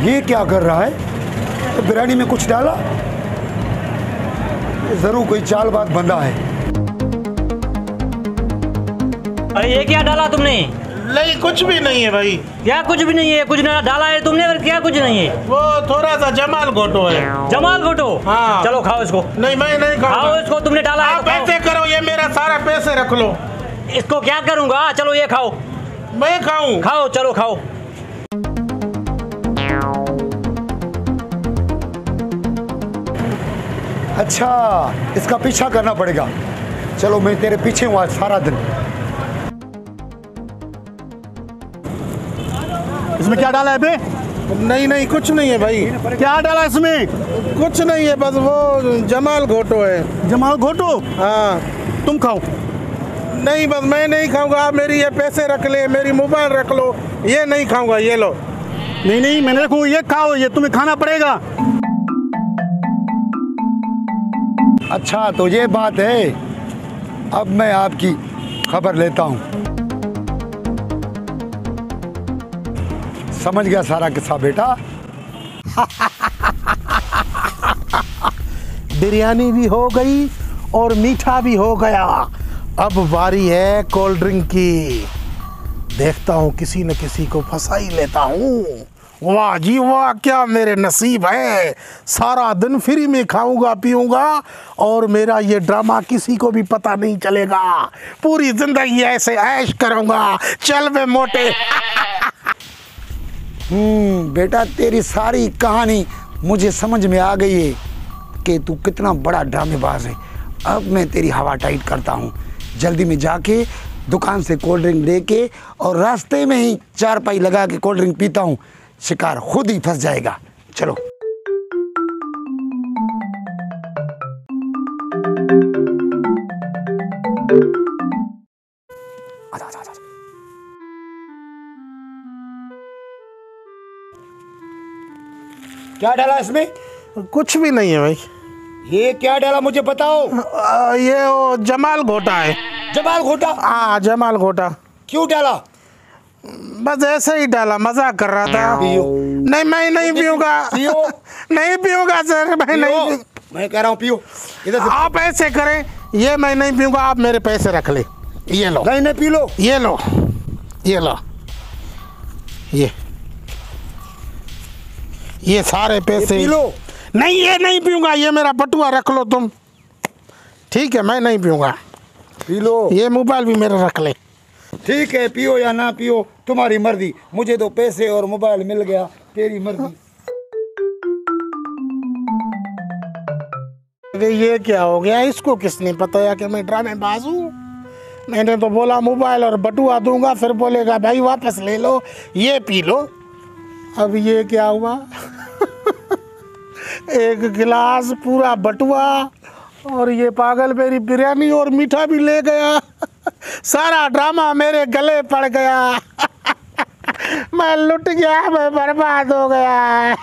ये क्या कर रहा है? बिरयानी में कुछ डाला? जरूर कोई चालबाज बंदा है। अरे ये क्या डाला तुमने? नहीं कुछ भी नहीं है भाई। क्या कुछ भी नहीं है? कुछ ना डाला है तुमने? और क्या कुछ नहीं है? वो थोड़ा सा जमाल घोटो है। जमाल घोटो? हाँ। चलो खाओ इसको। नहीं मैं नहीं खाऊंगा। खाओ इसको, तुमने डाला है आप तो खाओ। पैसे करो, ये मेरा सारा पैसे रख लो। इसको क्या करूंगा? चलो ये खाओ। मैं खाऊं? खाओ, चलो खाओ। अच्छा, इसका पीछा करना पड़ेगा। चलो मैं तेरे पीछे हूँ आज सारा दिन। इसमें क्या डाला है बे? नहीं नहीं कुछ नहीं है भाई। क्या डाला है इसमें? कुछ नहीं है, बस वो जमाल घोटो है। जमाल घोटो? हाँ। तुम खाओ। नहीं बस मैं नहीं खाऊंगा। आप मेरी ये पैसे रख ले, मेरी मोबाइल रख लो। ये नहीं खाऊंगा, ये लो। नहीं नहीं मैंने रखूँ, ये खाओ, ये तुम्हें खाना पड़ेगा। अच्छा तो ये बात है। अब मैं आपकी खबर लेता हूँ। समझ गया सारा किस्सा बेटा। बिरयानी भी हो गई और मीठा भी हो गया। अब बारी है कोल्ड ड्रिंक की। देखता हूँ किसी न किसी को फंसा ही लेता हूँ। वाह जी वाह, क्या मेरे नसीब है। सारा दिन फ्री में खाऊंगा पीऊंगा और मेरा ये ड्रामा किसी को भी पता नहीं चलेगा। पूरी जिंदगी ऐसे ऐश करूंगा। चल बे मोटे। बेटा तेरी सारी कहानी मुझे समझ में आ गई है कि तू कितना बड़ा ड्रामेबाज है। अब मैं तेरी हवा टाइट करता हूँ। जल्दी में जाके दुकान से कोल्ड ड्रिंक लेके और रास्ते में ही चारपाई लगा के कोल्ड ड्रिंक पीता हूँ। शिकार खुद ही फंस जाएगा। चलो। आजा, आजा, आजा। क्या डाला इसमें? कुछ भी नहीं है भाई। ये क्या डाला मुझे बताओ। ये वो जमाल घोटा है। जमाल घोटा? हाँ जमाल घोटा। क्यों डाला? बस ऐसे ही डाला, मजाक कर रहा था। पियो। नहीं मैं नहीं पीऊंगा। पियो। नहीं पीऊंगा सर, मैं नहीं। मैं कह रहा हूँ पियो। इधर से। आप ऐसे करें, ये मैं नहीं पीऊंगा। आप मेरे पैसे रख ले। ये लो। नहीं नहीं पी लो। ये लो, ये लो, ये सारे पैसे पी लो। नहीं ये नहीं पीऊंगा। ये मेरा बटुआ रख लो तुम। ठीक है मैं नहीं पीऊंगा। P low. ये मोबाइल भी मेरा रख ले। ठीक है, पियो या ना पियो तुम्हारी मर्जी। मुझे तो पैसे और मोबाइल मिल गया, तेरी मर्जी। ये क्या हो गया? इसको किसने बताया कि मैं ड्रामेबाज हूँ? मैंने तो बोला मोबाइल और बटुआ दूंगा, फिर बोलेगा भाई वापस ले लो, ये पी लो। अब ये क्या हुआ? एक गिलास पूरा बटुआ और ये पागल मेरी बिरयानी और मीठा भी ले गया। सारा ड्रामा मेरे गले पड़ गया। मैं लुट गया, मैं बर्बाद हो गया।